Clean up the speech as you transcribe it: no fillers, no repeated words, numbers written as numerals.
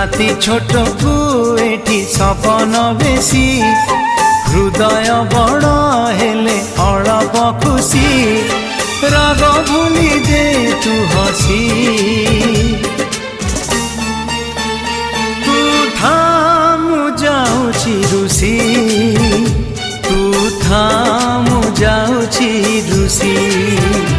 राति छोट को एठी सपन बेसी हृदय बड़ हेले अळप खुशी राग भूली दे तू हसी तू थामु जाउछि रुसी तू थामु जाउछि रुसी।